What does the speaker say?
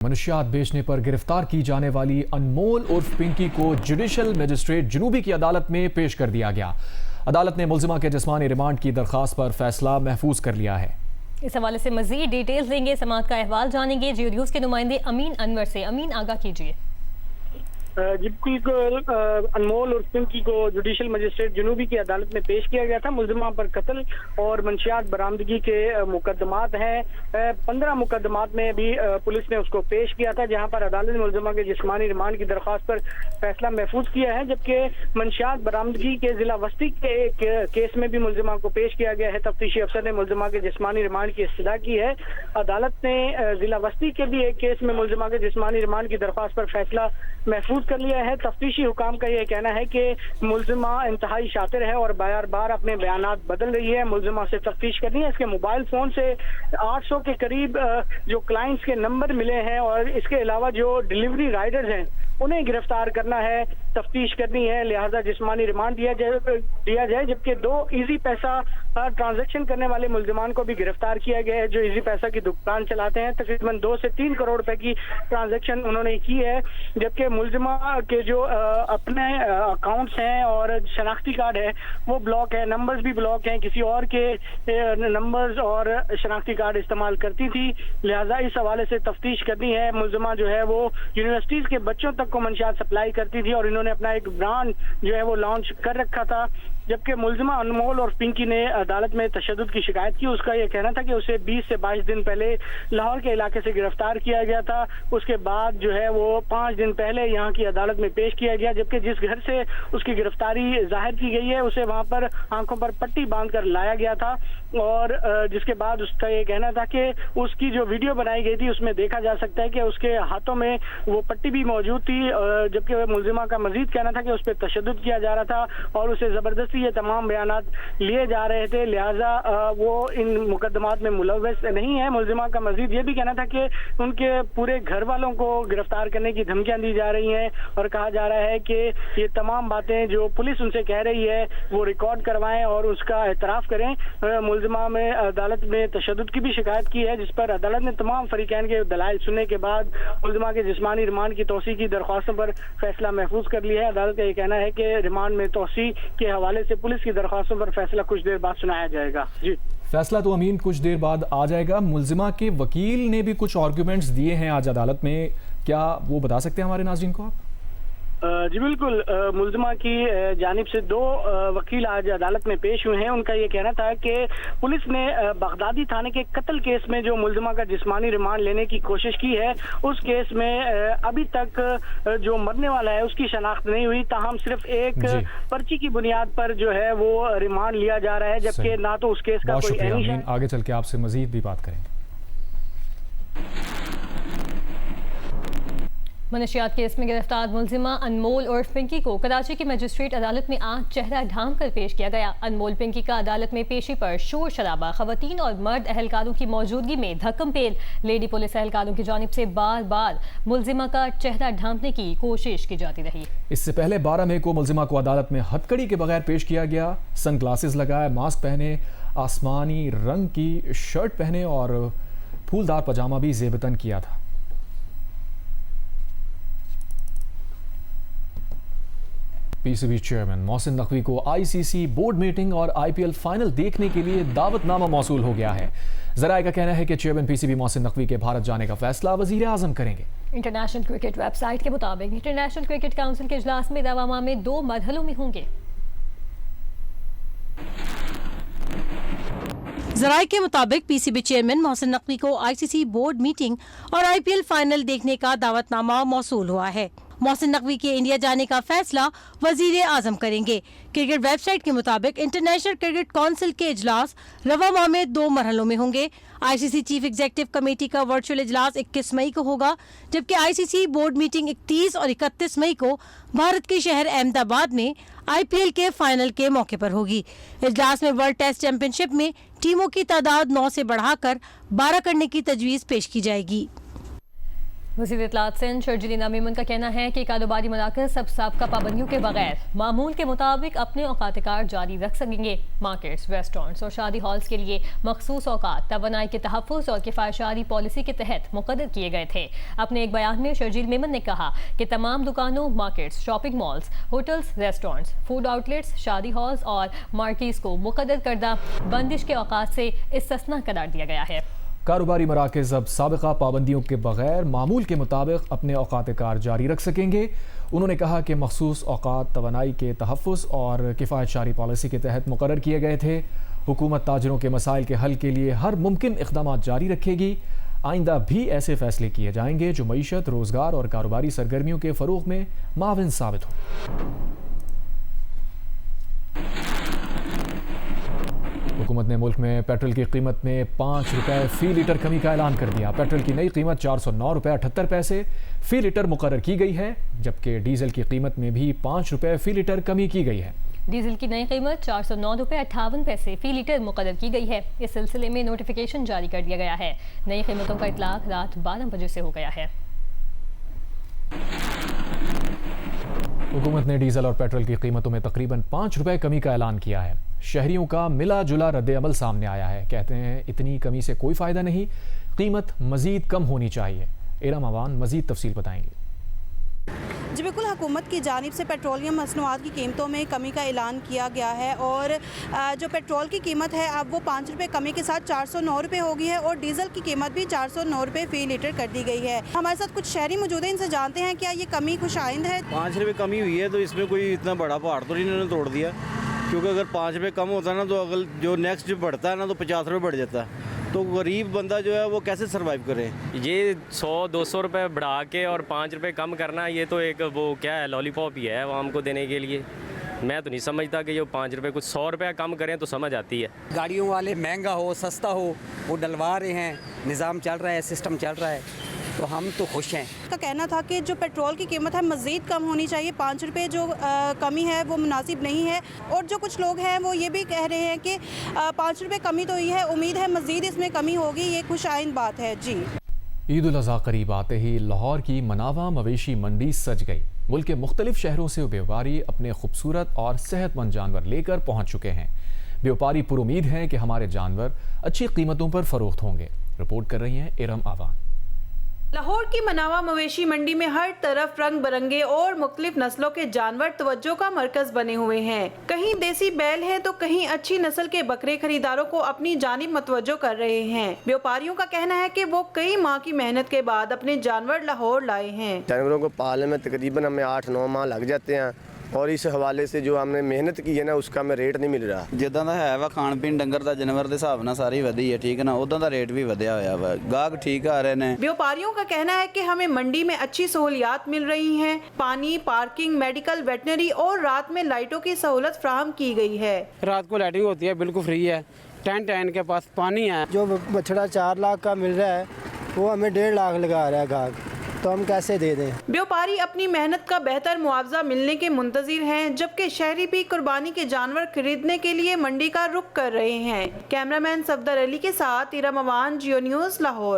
मनशियात बेचने पर गिरफ्तार की जाने वाली अनमोल उर्फ पिंकी को जुडिशल मजिस्ट्रेट जुनूबी की अदालत में पेश कर दिया गया। अदालत ने मुल्जिमा के जिस्मानी रिमांड की दरख्वास्त पर फैसला महफूज कर लिया है। इस हवाले से मजीद डिटेल्स देंगे, समाअत का अहवाल जानेंगे जियो न्यूज़ के नुमाइंदे अमीन अनवर से। अमीन, आगाह कीजिए। अनमोल और पिंकी को जुडिशल मजिस्ट्रेट जुनूबी की अदालत में पेश किया गया था। मुल्जिमा पर कत्ल और मंशियात बरामदगी के मुकदमात हैं। 15 मुकदमात में भी पुलिस ने उसको पेश किया था, जहां पर अदालत ने मुल्जिमा के जिस्मानी रिमांड की दरख्वास्त पर फैसला महफूज किया है, जबकि मंशियात बरामदगी के जिला वस्ती के एक केस में भी मुल्जिमा को पेश किया गया है। तफ्तीशी अफसर ने मुल्जिमा के जिस्मानी रिमांड की इस्तदा की है। अदालत ने जिला वस्ती के भी एक केस में मुल्जिमा के जिस्मानी रिमांड की दरख्वास्त पर फैसला महफूज कर लिया है। तफ्तीशी हुकाम का यह कहना है कि मुल्जिमा इंतहाई शातिर है और बार बार अपने बयानात बदल रही है। मुल्जिमा से तफ्तीश करनी है। इसके मोबाइल फोन से 800 के करीब जो क्लाइंट्स के नंबर मिले हैं और इसके अलावा जो डिलीवरी राइडर्स हैं उन्हें गिरफ्तार करना है, तफ्तीश करनी है। लिहाजा जिस्मानी रिमांड दिया जाए, जबकि 2 इजी पैसा ट्रांजैक्शन करने वाले मुल्जिमान को भी गिरफ्तार किया गया है, जो इजी पैसा की दुकान चलाते हैं। तकरीबन 2 से 3 करोड़ रुपए की ट्रांजैक्शन उन्होंने की है, जबकि मुल्जिमा के जो अपने अकाउंट्स हैं और शनाख्ती कार्ड है वो ब्लॉक है, नंबर्स भी ब्लॉक हैं, किसी और के नंबर्स और शनाख्ती कार्ड इस्तेमाल करती थी। लिहाजा इस हवाले से तफ्तीश करनी है। मुल्जिमा जो है वो यूनिवर्सिटीज के बच्चों तक को मंशियात सप्लाई करती थी और इन्होंने अपना एक ब्रांड जो है वो लॉन्च कर रखा था। जबकि मुल्जिमा अनमोल और पिंकी ने अदालत में तशद्दुद की शिकायत की। उसका यह कहना था कि उसे 20 से 22 दिन पहले लाहौर के इलाके से गिरफ्तार किया गया था। उसके बाद जो है वो 5 दिन पहले यहाँ की अदालत में पेश किया गया, जबकि जिस घर से उसकी गिरफ्तारी जाहिर की गई है उसे वहां पर आंखों पर पट्टी बांधकर लाया गया था। और जिसके बाद उसका ये कहना था कि उसकी जो वीडियो बनाई गई थी उसमें देखा जा सकता है कि उसके हाथों में वो पट्टी भी मौजूद थी, जबकि मुल्जिमा का मजीद कहना था कि उस पर तशद्दुद किया जा रहा था और उसे जबरदस्ती ये तमाम बयानात लिए जा रहे थे। लिहाजा वो इन मुकदमात में मुलव्वस नहीं है। मुल्जिमा का मजीद ये भी कहना था कि उनके पूरे घर वालों को गिरफ्तार करने की धमकियां दी जा रही हैं और कहा जा रहा है कि ये तमाम बातें जो पुलिस उनसे कह रही है वो रिकॉर्ड करवाएं और उसका एतराफ़ करें। मुल्जिमा में अदालत में तशद्दुद की भी शिकायत की है, जिस पर अदालत ने तमाम फरीकैन के दलाइल सुनने के बाद मुल्जिमा के जिस्मानी रिमांड की तौसी की दरख्वास्तों पर फैसला महफूज कर लिया है। अदालत का ये कहना है कि रिमांड में तौसी के हवाले से पुलिस की दरख्वास्तों पर फैसला कुछ देर बाद सुनाया जाएगा। जी, फैसला तो अमीन कुछ देर बाद आ जाएगा। मुल्जिमा के वकील ने भी कुछ आर्ग्यूमेंट्स दिए हैं आज अदालत में, क्या वो बता सकते हैं हमारे नाज़रीन को आप? जी बिल्कुल। मुल्जिमा की जानिब से 2 वकील आज अदालत में पेश हुए हैं। उनका ये कहना था कि पुलिस ने बगदादी थाने के कत्ल केस में जो मुल्जिमा का जिस्मानी रिमांड लेने की कोशिश की है उस केस में अभी तक जो मरने वाला है उसकी शनाख्त नहीं हुई, ताहम सिर्फ एक पर्ची की बुनियाद पर जो है वो रिमांड लिया जा रहा है, जबकि ना तो उस केस का कोई एनीशन। आगे चल के आपसे मजीद भी बात करेंगे। मनशियात केस में गिरफ्तार मुल्जिमा अनमोल और पिंकी को कराची की मजिस्ट्रेट अदालत में आज चेहरा ढांक कर पेश किया गया। अनमोल पिंकी का अदालत में पेशी पर शोर शराबा, खवातीन और मर्द अहलकारों की मौजूदगी में धक्कम पेल। लेडी पुलिस अहलकारों की जानिब से बार बार मुल्जिमा का चेहरा ढांकने की कोशिश की जाती रही। इससे पहले 12 मई को मुल्जिमा को अदालत में हथकड़ी के बगैर पेश किया गया। सन ग्लासेस लगाए, मास्क पहने, आसमानी रंग की शर्ट पहने और फूलदार पजामा भी जेबतन किया था। पीसीबी चेयरमैन मोहसिन नकवी को आईसीसी बोर्ड मीटिंग और आईपीएल फाइनल देखने के लिए दावतनामा मौसूल हो गया है। जराये का कहना है कि चेयरमैन पीसीबी मोहसिन नकवी के भारत जाने का फैसला वजीर आजम करेंगे। इंटरनेशनल क्रिकेट वेबसाइट के मुताबिक इंटरनेशनल क्रिकेट काउंसिल के इजलास में रवामा में 2 मरहलों में होंगे। जराये के मुताबिक पीसीबी चेयरमैन मोहसिन नकवी को आईसीसी बोर्ड मीटिंग और आईपीएल फाइनल देखने का दावतनामा मौसूल हुआ है। मोहसिन नकवी के इंडिया जाने का फैसला वजीर आजम करेंगे। क्रिकेट वेबसाइट के मुताबिक इंटरनेशनल क्रिकेट काउंसिल के इजलास रवा में 2 मरहलों में होंगे। आईसीसी चीफ एग्जीक्यूटिव कमेटी का वर्चुअल इजलास 21 मई को होगा, जबकि आईसीसी बोर्ड मीटिंग 31 और 31 मई को भारत के शहर अहमदाबाद में आईपीएल के फाइनल के मौके पर होगी। इजलास में वर्ल्ड टेस्ट चैंपियनशिप में टीमों की तादाद 9 से बढ़ाकर 12 करने की तजवीज़ पेश की जाएगी। वज़ीर इत्तलात सिंध शर्जील मेमन का कहना है कि कारोबारी मराकज़ अब साबका पाबंदियों के बगैर मामूल के मुताबिक अपने औकात कार जारी रख सकेंगे। मार्केट्स, रेस्टोरेंट्स और शादी हॉल्स के लिए मखसूस औकात तवानाई के तहफ़्फ़ुज़ और किफ़ायतशारी पॉलिसी के तहत मुक़र्रर किए गए थे। अपने एक बयान में शर्जील मेमन ने कहा कि तमाम दुकानों, markets, shopping malls, hotels, restaurants, food outlets, शादी हॉल्स और मार्केट्स को मुक़र्रर करदा बंदिश के औकात से इस्तिस्ना करार दिया गया है। कारोबारी मराकज़ अब साबिक़ा पाबंदियों के बगैर मामूल के मुताबिक अपने औकात कार जारी रख सकेंगे। उन्होंने कहा कि मखसूस औकात तवानाई के तहफ़्फ़ुज़ और किफ़ायतशारी पॉलिसी के तहत मुक़र्रर किए गए थे। हुकूमत ताजरों के मसाइल के हल के लिए हर मुमकिन इक़दाम जारी रखेगी। आइंदा भी ऐसे फ़ैसले किए जाएंगे जो मईशत, रोज़गार और कारोबारी सरगर्मियों के फ़रोग़ में माविन साबित हो। हुकूमत ने मुल्क में पेट्रोल की कीमत में 5 रुपये फ़ी लीटर कमी का ऐलान कर दिया। पेट्रोल की नई कीमत 409 रुपये 78 पैसे फ़ी लीटर मुकर्रर की गई है, जबकि डीजल की कीमत में भी 5 रुपये फ़ी लीटर कमी की गई है। डीजल की नई कीमत 409 रुपये 58 पैसे फ़ी लीटर मुकर्रर की गई है। इस सिलसिले में नोटिफिकेशन जारी कर दिया गया है। नई कीमतों का इतलाक रात 12 बजे से हो गया है। हुकूमत ने डीजल और पेट्रोल की कीमतों में तकरीबन 5 रुपये कमी का ऐलान किया है। शहरियों का मिला जुला रद्द अमल सामने आया है। कहते हैं इतनी कमी से कोई फ़ायदा नहीं, कीमत मज़ीद कम होनी चाहिए। इरम अवान मज़ीद तफसील बताएंगे। जी बिल्कुल, हुकूमत की जानिब से पेट्रोलियम मसनूआत की कीमतों में कमी का ऐलान किया गया है और जो पेट्रोल की कीमत है अब वो 5 रुपये कमी के साथ 409 रुपये हो गई है और डीज़ल की कीमत भी 409 रुपये फ़ी लीटर कर दी गई है। हमारे साथ कुछ शहरी मौजूद हैं, इनसे जानते हैं क्या ये कमी खुशाइंद है। 5 रुपये कमी हुई है तो इसमें कोई इतना बड़ा पहाड़ तो नहीं इन्होंने तोड़ दिया, क्योंकि अगर 5 रुपये कम होता है ना तो अगर जो नेक्स्ट जो बढ़ता है ना तो 50 रुपये बढ़ जाता है, तो गरीब बंदा जो है वो कैसे सरवाइव करे। ये 100-200 रुपये बढ़ा के और 5 रुपये कम करना, ये तो एक वो क्या है, लॉलीपॉप ही है आवाम को देने के लिए। मैं तो नहीं समझता कि ये 5 रुपये कुछ 100 रुपये कम करें तो समझ आती है। गाड़ियों वाले महंगा हो सस्ता हो वो डलवा रहे हैं, निज़ाम चल रहा है, सिस्टम चल रहा है, तो हम तो खुश हैं। का कहना था कि जो पेट्रोल की कीमत है मज़ीद कम होनी चाहिए, 5 रुपये जो कमी है वो मुनासिब नहीं है। और जो कुछ लोग हैं वो ये भी कह रहे हैं कि 5 रुपये कमी तो हुई है, उम्मीद है मज़ीद इसमें कमी होगी, ये खुशाइंद बात है। जी, ईद उल अज़हा करीब आते ही लाहौर की मनावा मवेशी मंडी सज गई। मुल्क के मुख्तलिफ शहरों से व्यापारी अपने खूबसूरत और सेहतमंद जानवर लेकर पहुँच चुके हैं। व्यापारी पुरुमीद हैं कि हमारे जानवर अच्छी कीमतों पर फ़रोख्त होंगे। रिपोर्ट कर रही हैं इरम आवान। लाहौर की मनावा मवेशी मंडी में हर तरफ रंग बिरंगे और मुख्तलिफ नस्लों के जानवर तवज्जो का मरकज बने हुए हैं। कहीं देसी बैल है तो कहीं अच्छी नस्ल के बकरे खरीदारों को अपनी जानिब मतवज्जो कर रहे हैं। व्यापारियों का कहना है कि वो कई माह की मेहनत के बाद अपने जानवर लाहौर लाए हैं। जानवरों को पालने में तकरीबन हमें 8-9 माह लग जाते हैं और इस हवाले से जो हमने मेहनत की है ना उसका हमें रेट नहीं मिल रहा। जिदा ਦਾ ਹੈ ਵਾ ਖਾਣ ਪੀਣ ਡੰਗਰ ਦਾ ਜਾਨਵਰ ਦੇ ਹਿਸਾਬ ਨਾਲ ਸਾਰੀ ਵਧੀ ਹੈ, ਠੀਕ ਹੈ ਨਾ, ਉਦਾਂ ਦਾ ਰੇਟ ਵੀ ਵਧਿਆ ਹੋਇਆ ਵਾ, ਗਾਹਕ ਠੀਕ ਆ ਰਹੇ ਨੇ। व्यापारियों का कहना है कि हमें मंडी में अच्छी सहूलियात मिल रही हैं, पानी, पार्किंग, मेडिकल, वेटनरी और रात में लाइटों की सहूलत फ्राहम की गई है। रात को लाइटिंग होती है, बिल्कुल फ्री है, टेंट है इनके पास, पानी है। जो बछड़ा 4 लाख का मिल रहा है वो हमें 1.5 लाख लगा रहा है गाहक, तो हम कैसे दे दें। व्यापारी अपनी मेहनत का बेहतर मुआवजा मिलने के मुंतजिर हैं, जबकि शहरी भी कुर्बानी के जानवर खरीदने के लिए मंडी का रुख कर रहे हैं। कैमरामैन सफदर अली के साथ इरम अवान, जियो न्यूज़, लाहौर।